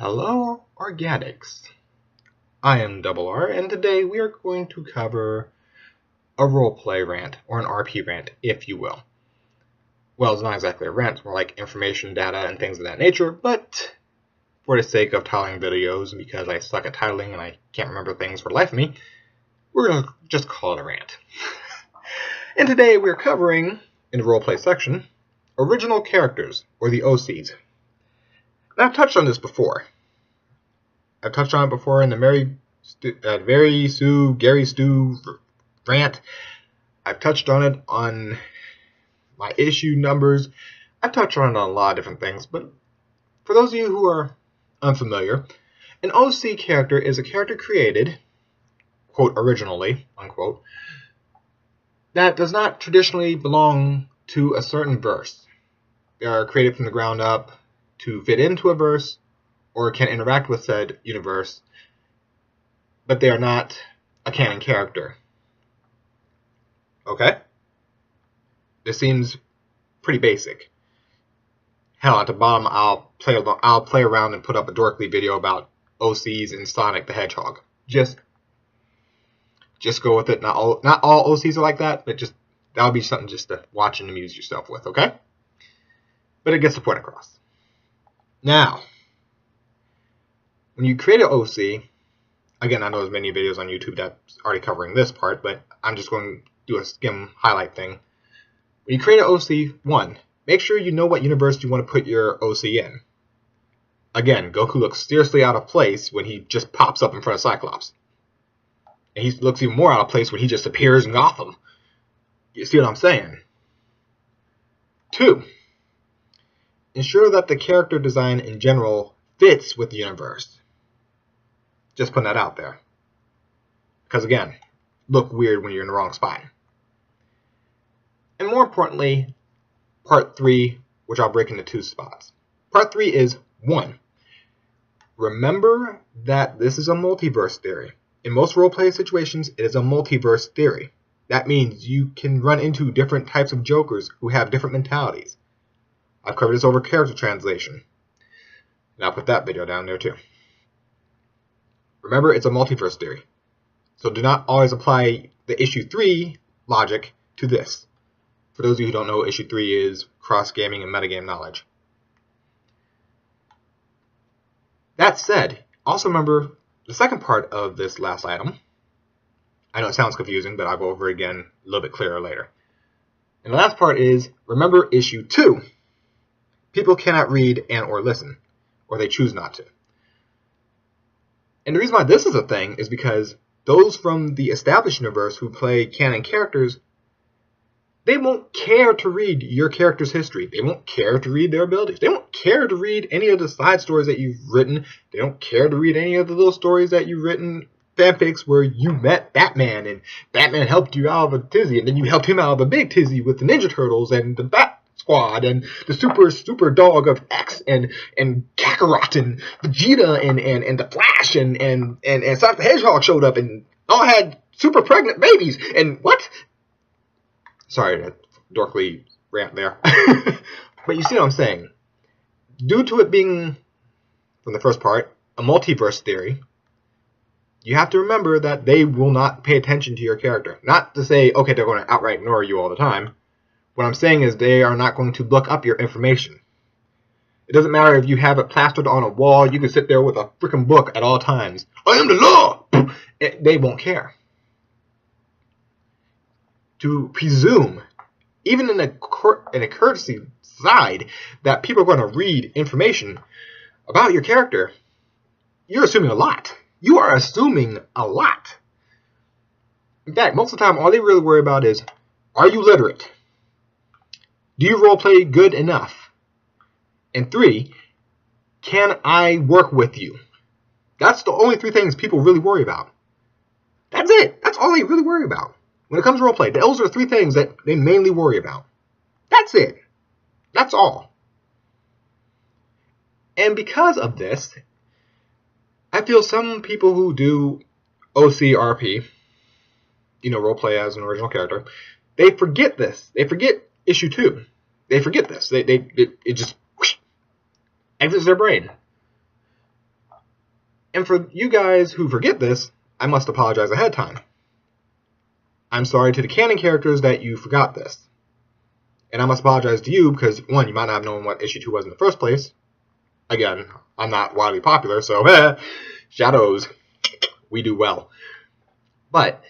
Hello, Organics. I am Double R, and today we are going to cover a roleplay rant, or an RP rant, if you will. Well, it's not exactly a rant, it's more like information, data, and things of that nature, but for the sake of titling videos, and because I suck at titling and I can't remember things for the life of me, we're going to just call it a rant. And today we're covering, in the roleplay section, original characters, or the OCs. Now, I've touched on this before. I've touched on it before in the Gary Stu rant. I've touched on it on my issue numbers. I've touched on it on a lot of different things, but for those of you who are unfamiliar, an OC character is a character created, quote, originally, unquote, that does not traditionally belong to a certain verse. They are created from the ground up to fit into a verse, or can interact with said universe, but they are not a canon character. Okay? This seems pretty basic. Hell, at the bottom, I'll play around and put up a Dorkly video about OCs and Sonic the Hedgehog. Just go with it. Not all OCs are like that, but that'll be something just to watch and amuse yourself with, okay? But it gets the point across. Now, when you create an OC, again, I know there's many videos on YouTube that's already covering this part, but I'm just going to do a skim highlight thing. When you create an OC, one, make sure you know what universe you want to put your OC in. Again, Goku looks seriously out of place when he just pops up in front of Cyclops. And he looks even more out of place when he just appears in Gotham. You see what I'm saying? Two, ensure that the character design in general fits with the universe. Just putting that out there. Because again, look weird when you're in the wrong spot. And more importantly, part 3, which I'll break into 2 spots. Part 3 is 1. Remember that this is a multiverse theory. In most roleplay situations, it is a multiverse theory. That means you can run into different types of Jokers who have different mentalities. I've covered this over character translation. And I'll put that video down there too. Remember, it's a multiverse theory. So do not always apply the issue 3 logic to this. For those of you who don't know, issue 3 is cross-gaming and metagame knowledge. That said, also remember the second part of this last item. I know it sounds confusing, but I'll go over it again a little bit clearer later. And the last part is, remember issue 2. People cannot read and or listen, or they choose not to. And the reason why this is a thing is because those from the established universe who play canon characters, they won't care to read your character's history. They won't care to read their abilities. They won't care to read any of the side stories that you've written. They don't care to read any of the little stories that you've written, fanfics where you met Batman and Batman helped you out of a tizzy and then you helped him out of a big tizzy with the Ninja Turtles and the Bat Squad and the super dog of X and Kakarot and Vegeta and the Flash and Sonic the Hedgehog showed up and all had super pregnant babies and what? Sorry, that Dorkly rant there. But you see what I'm saying? Due to it being, from the first part, a multiverse theory, you have to remember that they will not pay attention to your character. Not to say, okay, they're going to outright ignore you all the time. What I'm saying is they are not going to look up your information. It doesn't matter if you have it plastered on a wall. You can sit there with a freaking book at all times. I am the law! They won't care. To presume, even in a courtesy side, that people are going to read information about your character, you're assuming a lot. You are assuming a lot. In fact, most of the time, all they really worry about is, are you literate? Do you roleplay good enough? And 3, can I work with you? That's the only 3 things people really worry about. That's it. That's all they really worry about. When it comes to roleplay, those are 3 things that they mainly worry about. That's it. That's all. And because of this, I feel some people who do OCRP, roleplay as an original character, they forget this. They forget issue 2. They forget this. It just exits their brain. And for you guys who forget this, I must apologize ahead of time. I'm sorry to the canon characters that you forgot this. And I must apologize to you because, one, you might not have known what issue 2 was in the first place. Again, I'm not widely popular, so shadows, we do well. But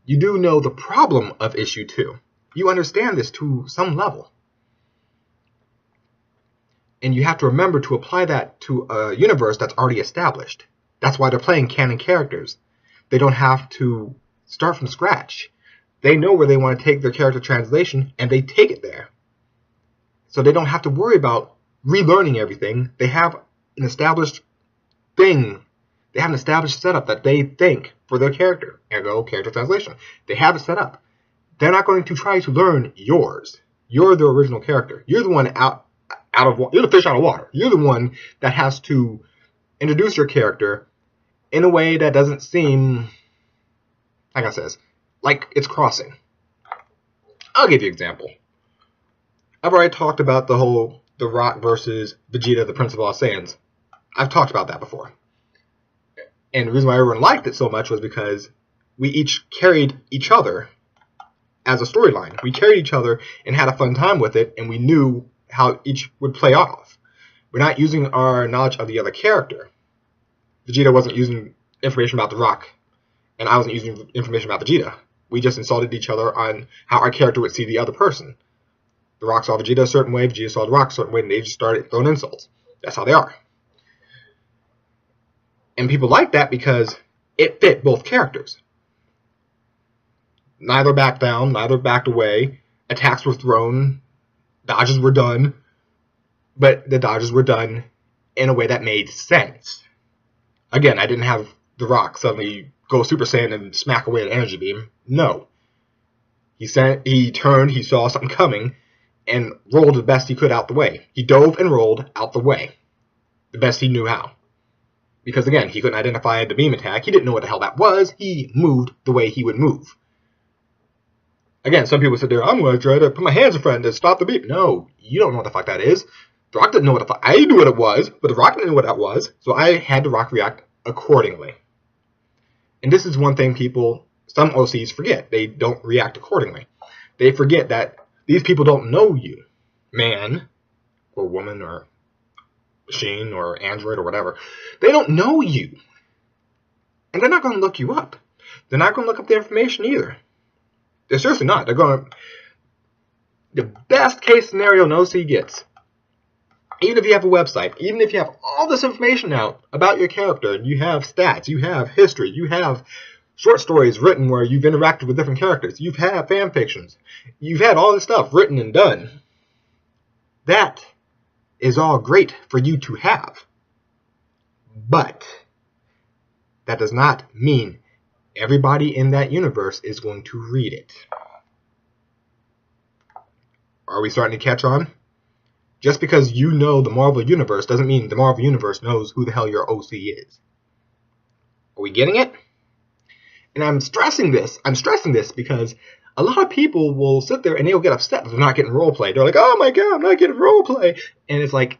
you do know the problem of issue 2. You understand this to some level. And you have to remember to apply that to a universe that's already established. That's why they're playing canon characters. They don't have to start from scratch. They know where they want to take their character translation, and they take it there. So they don't have to worry about relearning everything. They have an established thing. They have an established setup that they think for their character. Ergo, character translation. They have it set up. They're not going to try to learn yours. You're the original character. You're the one you're the fish out of water. You're the one that has to introduce your character in a way that doesn't seem, like I says, like it's crossing. I'll give you an example. I've already talked about the Rock versus Vegeta, the Prince of All Saiyans. I've talked about that before. And the reason why everyone liked it so much was because we each carried each other as a storyline. We carried each other and had a fun time with it, and we knew how each would play off. We're not using our knowledge of the other character. Vegeta wasn't using information about the Rock, and I wasn't using information about Vegeta. We just insulted each other on how our character would see the other person. The Rock saw Vegeta a certain way, Vegeta saw the Rock a certain way, and they just started throwing insults. That's how they are. And people liked that because it fit both characters. Neither backed down, neither backed away. Attacks were thrown, dodges were done, but the dodges were done in a way that made sense. Again, I didn't have the Rock suddenly go Super Saiyan and smack away an energy beam. No. He turned, he saw something coming, and rolled the best he could out the way. He dove and rolled out the way. The best he knew how. Because again, he couldn't identify the beam attack. He didn't know what the hell that was. He moved the way he would move. Again, some people sit there, I'm going to try to put my hands in front to stop the beam. No, you don't know what the fuck that is. The Rock didn't know what the fuck. I knew what it was, but the Rock didn't know what that was. So I had the Rock react accordingly. And this is one thing some OCs forget. They don't react accordingly. They forget that these people don't know you, man, or woman, or machine, or android, or whatever. They don't know you. And they're not going to look you up. They're not going to look up the information either. They're seriously not. They're going to... The best case scenario an OC gets, even if you have a website, even if you have all this information out about your character, and you have stats, you have history, you have short stories written where you've interacted with different characters, you've had fan fictions, you've had all this stuff written and done. That is all great for you to have. But that does not mean everybody in that universe is going to read it. Are we starting to catch on? Just because you know the Marvel Universe doesn't mean the Marvel Universe knows who the hell your OC is. Are we getting it? And I'm stressing this because a lot of people will sit there and they'll get upset that they're not getting roleplay. They're like, oh my god, I'm not getting roleplay. And it's like,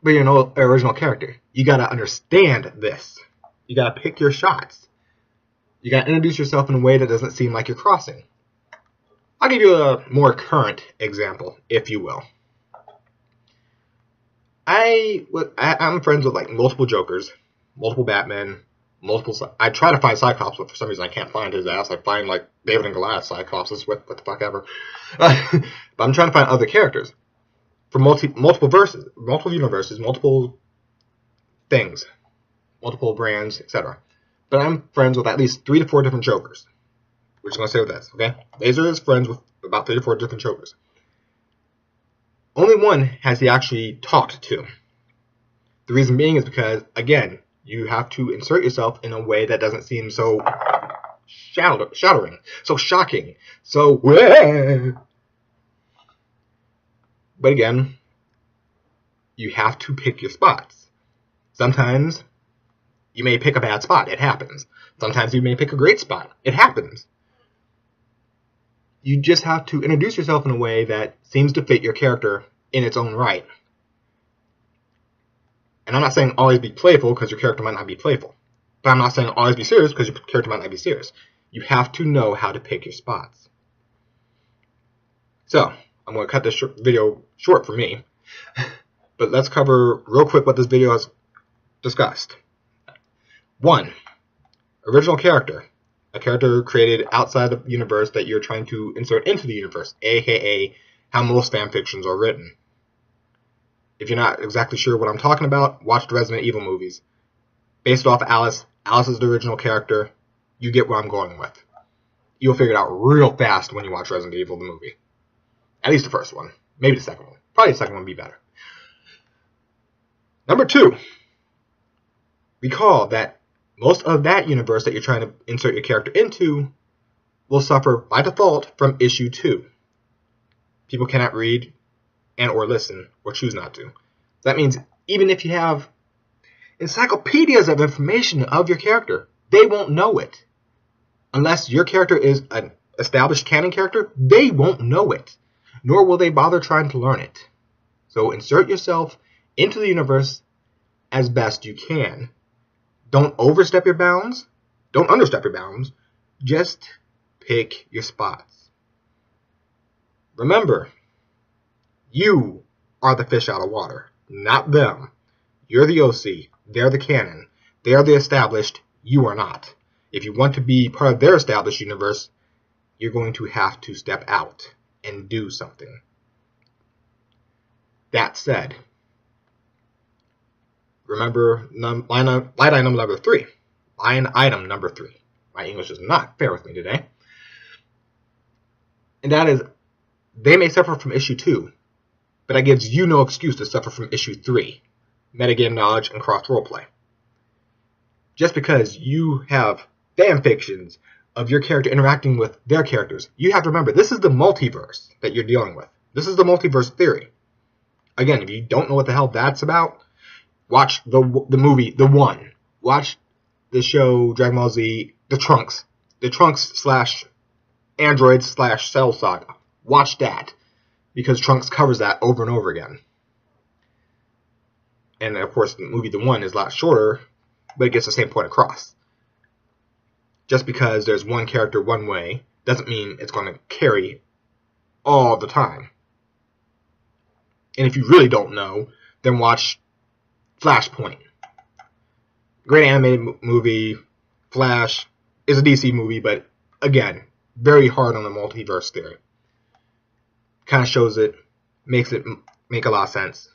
but you're an original character. You gotta understand this. You gotta pick your shots. You gotta introduce yourself in a way that doesn't seem like you're crossing. I'll give you a more current example, if you will. I'm friends with like multiple Jokers, multiple Batmen, I try to find Cyclops, but for some reason I can't find his ass. I find like David and Goliath Cyclops, what the fuck ever. But I'm trying to find other characters from multiple universes, multiple things, multiple brands, etc. But I'm friends with at least 3 to 4 different Jokers. We're just gonna say with this, okay? Laser is friends with about 3 to 4 different Jokers. Only one has he actually talked to. The reason being is because, again, you have to insert yourself in a way that doesn't seem so shattering, so shocking, so... But again, you have to pick your spots. Sometimes you may pick a bad spot. It happens. Sometimes you may pick a great spot. It happens. You just have to introduce yourself in a way that seems to fit your character in its own right. And I'm not saying always be playful because your character might not be playful. But I'm not saying always be serious because your character might not be serious. You have to know how to pick your spots. So, I'm going to cut this video short for me. But let's cover real quick what this video has discussed. 1. Original character. A character created outside the universe that you're trying to insert into the universe, aka how most fanfictions are written. If you're not exactly sure what I'm talking about, watch the Resident Evil movies. Based off Alice, Alice is the original character. You get what I'm going with. You'll figure it out real fast when you watch Resident Evil, the movie. At least the first one. Maybe the second one. Probably the second one would be better. Number 2. Recall that most of that universe that you're trying to insert your character into will suffer by default from issue 2. People cannot read and or listen or choose not to. That means even if you have encyclopedias of information of your character, they won't know it. Unless your character is an established canon character, they won't know it. Nor will they bother trying to learn it. So insert yourself into the universe as best you can. Don't overstep your bounds. Don't understep your bounds. Just pick your spots. Remember, you are the fish out of water, not them. You're the OC. They're the canon. They are the established. You are not. If you want to be part of their established universe, you're going to have to step out and do something. That said, remember line item number 3. Line item number 3. My English is not fair with me today. And that is, they may suffer from issue 2, but that gives you no excuse to suffer from issue 3. Metagame knowledge and cross roleplay. Just because you have fan fictions of your character interacting with their characters, you have to remember, this is the multiverse that you're dealing with. This is the multiverse theory. Again, if you don't know what the hell that's about, watch the movie, The One. Watch the show Dragon Ball Z, The Trunks / Android / Cell Saga. Watch that, because Trunks covers that over and over again. And of course, the movie The One is a lot shorter, but it gets the same point across. Just because there's one character one way doesn't mean it's going to carry all the time. And if you really don't know, then watch Flashpoint. Great animated movie. Flash is a DC movie, but again, very hard on the multiverse theory. Kind of shows it, makes it make a lot of sense.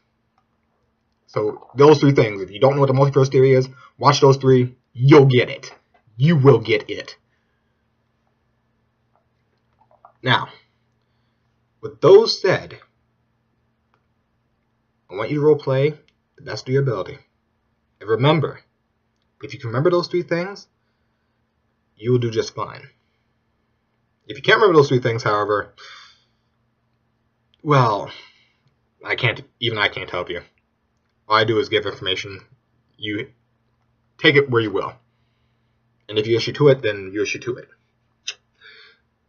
So those 3 things, if you don't know what the multiverse theory is, watch those 3, you'll get it. You will get it. Now, with those said, I want you to roleplay the best of your ability. And remember, if you can remember those 3 things, you will do just fine. If you can't remember those 3 things, however, well, I can't help you. All I do is give information. You take it where you will. And if you issue to it, then you issue to it.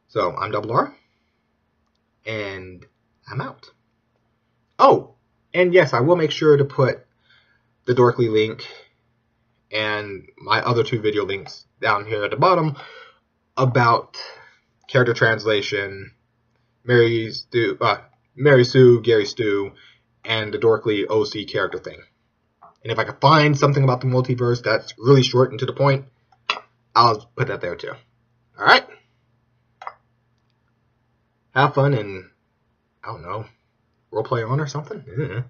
So, I'm Double R. And I'm out. Oh, and yes, I will make sure to put the Dorkly link and my other 2 video links down here at the bottom about character translation, Mary Sue, Gary Stu, and the Dorkly OC character thing. And if I can find something about the multiverse that's really short and to the point, I'll put that there too. Alright? Have fun and, I don't know, roleplay on or something? Yeah.